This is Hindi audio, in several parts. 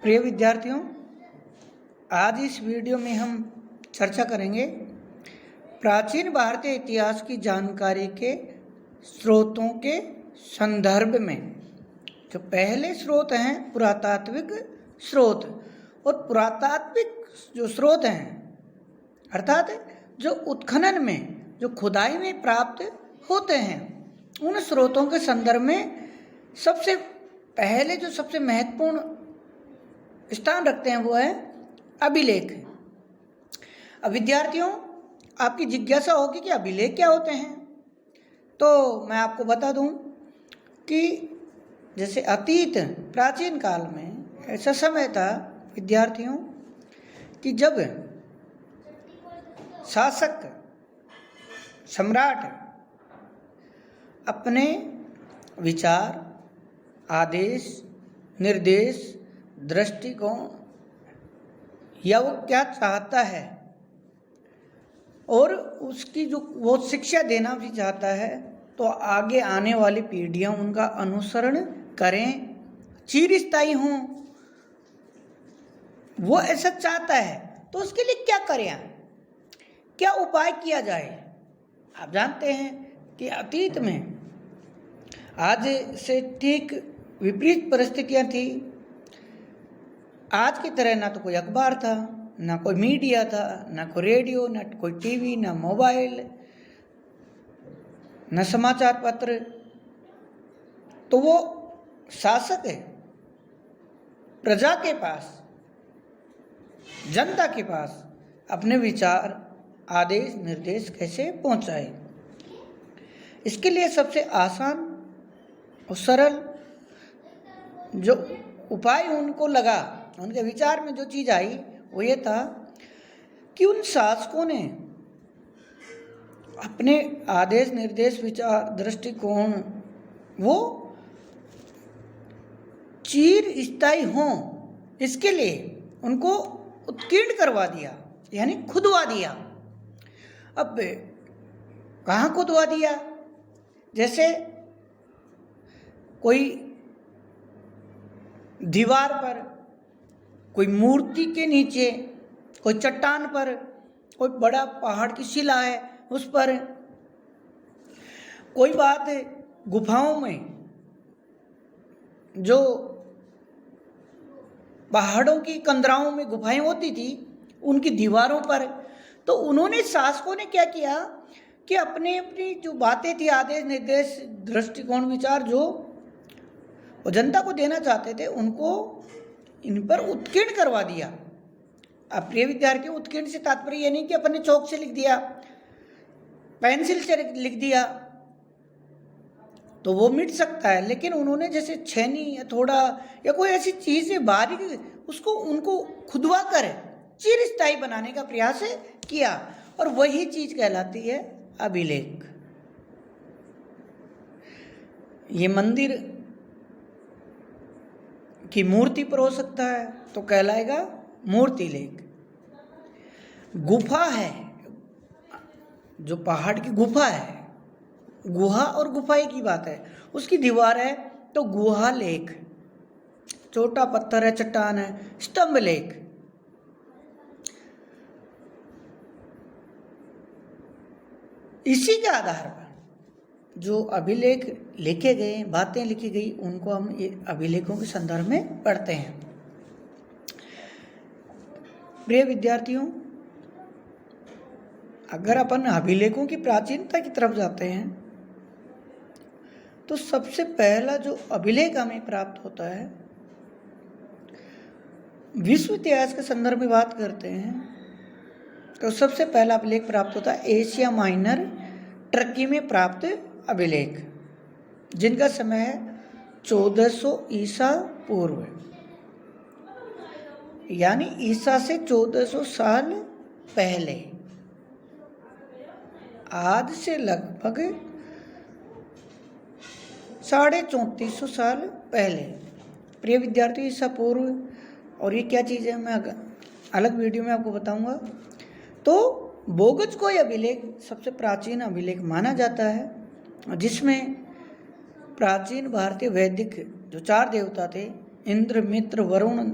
प्रिय विद्यार्थियों, आज इस वीडियो में हम चर्चा करेंगे प्राचीन भारतीय इतिहास की जानकारी के स्रोतों के संदर्भ में। जो पहले स्रोत हैं पुरातात्विक स्रोत, और पुरातात्विक जो स्रोत हैं अर्थात जो उत्खनन में, जो खुदाई में प्राप्त होते हैं, उन स्रोतों के संदर्भ में सबसे पहले जो सबसे महत्वपूर्ण स्थान रखते हैं वो है अभिलेख। अब विद्यार्थियों, आपकी जिज्ञासा होगी कि अभिलेख क्या होते हैं। तो मैं आपको बता दूं कि जैसे अतीत प्राचीन काल में ऐसा समय था विद्यार्थियों कि जब शासक सम्राट अपने विचार, आदेश, निर्देश, दृष्टिकोण या वो क्या चाहता है और उसकी जो वो शिक्षा देना भी चाहता है, तो आगे आने वाली पीढ़ियां उनका अनुसरण करें, चिरस्थायी हों, वो ऐसा चाहता है। तो उसके लिए क्या करें, क्या उपाय किया जाए। आप जानते हैं कि अतीत में आज से ठीक विपरीत परिस्थितियां थी। आज की तरह ना तो कोई अखबार था, ना कोई मीडिया था, ना कोई रेडियो, ना कोई टीवी, ना मोबाइल, ना समाचार पत्र। तो वो शासक है प्रजा के पास, जनता के पास अपने विचार, आदेश, निर्देश कैसे पहुंचाए। इसके लिए सबसे आसान और सरल जो उपाय उनको लगा, उनके विचार में जो चीज़ आई वो ये था कि उन शासकों ने अपने आदेश, निर्देश, विचार, दृष्टिकोण वो चिरस्थायी हों, इसके लिए उनको उत्कीर्ण करवा दिया, यानी खुदवा दिया। अब कहाँ खुदवा दिया? जैसे कोई दीवार पर, कोई मूर्ति के नीचे, कोई चट्टान पर, कोई बड़ा पहाड़ की शिला है उस पर, कोई बात है गुफाओं में, जो पहाड़ों की कंदराओं में गुफाएं होती थी, उनकी दीवारों पर। तो उन्होंने, शासकों ने क्या किया कि अपनी अपनी जो बातें थी, आदेश, निर्देश, दृष्टिकोण, विचार जो वो जनता को देना चाहते थे, उनको इन पर उत्कीर्ण करवा दिया। अब प्रिय विद्यार्थी, उत्कीर्ण से तात्पर्य ये नहीं कि अपने चौक से लिख दिया, पेंसिल से लिख दिया तो वो मिट सकता है, लेकिन उन्होंने जैसे छेनी या थोड़ा या कोई ऐसी चीज़ है बारीक, उसको उनको खुदवा कर चिरस्थायी बनाने का प्रयास किया, और वही चीज़ कहलाती है अभिलेख। ये मंदिर की मूर्ति पर हो सकता है तो कहलाएगा मूर्ति लेख। गुफा है, जो पहाड़ की गुफा है, गुहा और गुफा एक ही बात है, उसकी दीवार है तो गुहा लेख। छोटा पत्थर है, चट्टान है, स्तंभ लेख। इसी के आधार पर जो अभिलेख लिखे गए, बातें लिखी गई, उनको हम ये अभिलेखों के संदर्भ में पढ़ते हैं। प्रिय विद्यार्थियों, अगर अपन अभिलेखों की प्राचीनता की तरफ जाते हैं तो सबसे पहला जो अभिलेख हमें प्राप्त होता है, विश्व इतिहास के संदर्भ में बात करते हैं तो सबसे पहला अभिलेख प्राप्त होता है एशिया माइनर, टर्की में प्राप्त अभिलेख, जिनका समय है 1400 ईसा पूर्व, यानी ईसा से 1400 साल पहले, आज से लगभग 3450 साल पहले। प्रिय विद्यार्थी, ईसा पूर्व और ये क्या चीज़ है मैं अलग वीडियो में आपको बताऊंगा। तो बोगज को यह अभिलेख सबसे प्राचीन अभिलेख माना जाता है, जिसमें प्राचीन भारतीय वैदिक जो 4 देवता थे, इंद्र, मित्र, वरुण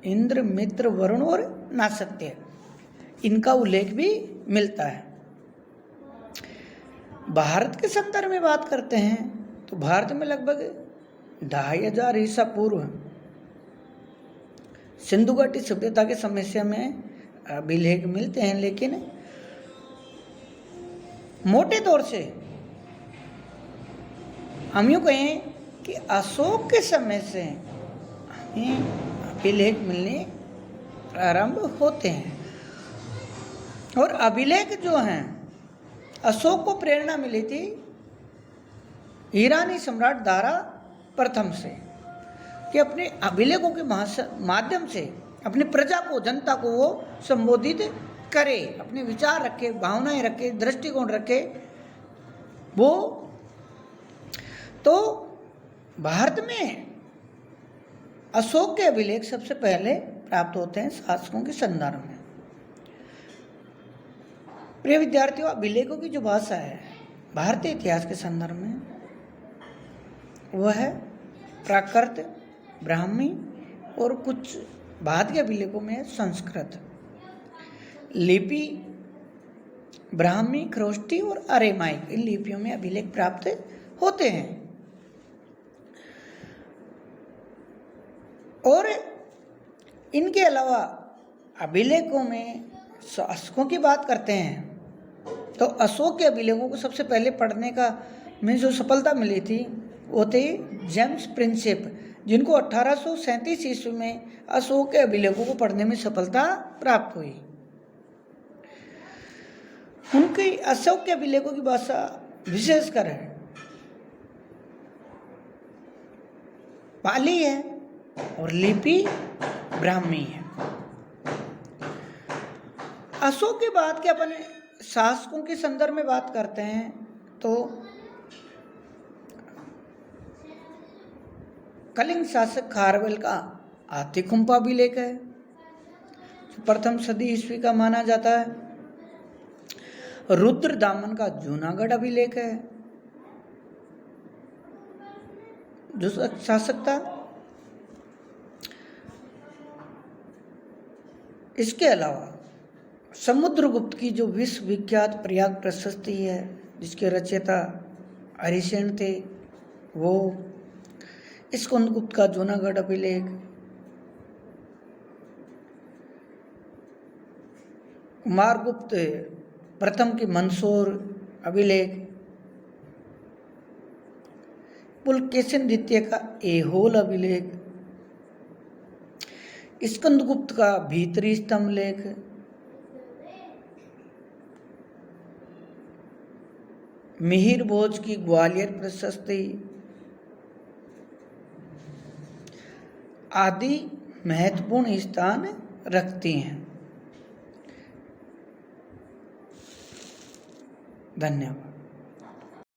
इंद्र, मित्र, वरुण और नासत्य, इनका उल्लेख भी मिलता है। भारत के संदर्भ में बात करते हैं तो भारत में लगभग 2500 ईसा पूर्व सिंधु घाटी सभ्यता के समय में अभिलेख मिलते हैं, लेकिन मोटे तौर से हम यूँ कहें कि अशोक के समय से अभिलेख मिलने प्रारंभ होते हैं। और अभिलेख जो हैं, अशोक को प्रेरणा मिली थी ईरानी सम्राट दारा प्रथम से, कि अपने अभिलेखों के माध्यम से अपनी प्रजा को, जनता को वो संबोधित करे, अपने विचार रखे, भावनाएं रखे, दृष्टिकोण रखे। वो तो भारत में अशोक के अभिलेख सबसे पहले प्राप्त होते हैं शासकों के संदर्भ में। प्रिय विद्यार्थियों, अभिलेखों की जो भाषा है भारतीय इतिहास के संदर्भ में, वह है प्राकृत, ब्राह्मी और कुछ बाद के अभिलेखों में संस्कृत। लिपि ब्राह्मी, खरोष्टी और अरेमाइक, इन लिपियों में अभिलेख प्राप्त होते हैं। और इनके अलावा अभिलेखों में शासकों की बात करते हैं तो अशोक के अभिलेखों को सबसे पहले पढ़ने का में जो सफलता मिली थी वो थे जेम्स प्रिंसेप, जिनको 1837 ईस्वी में अशोक के अभिलेखों को पढ़ने में सफलता प्राप्त हुई। उनकी अशोक के अभिलेखों की भाषा विशेषकर है पाली है और लिपि ब्राह्मी है। अशोक के बाद के अपन शासकों के संदर्भ में बात करते हैं तो कलिंग शासक खारवेल का आतिकुंपा अभिलेख है, जो प्रथम सदी ईस्वी का माना जाता है। रुद्र दामन का जूनागढ़ अभिलेख है, जो शासक था। इसके अलावा समुद्रगुप्त की जो विश्व विख्यात प्रयाग प्रशस्ति है, जिसके रचयिता हरिसेन थे, वो स्कंदगुप्त का जूनागढ़ अभिलेख, कुमारगुप्त प्रथम की मंदसौर अभिलेख, पुलकेशिन द्वितीय का ऐहोल अभिलेख, स्कंदगुप्त का भीतरी स्तंभ लेख, मिहिर भोज की ग्वालियर प्रशस्ति आदि महत्वपूर्ण स्थान रखती हैं। धन्यवाद।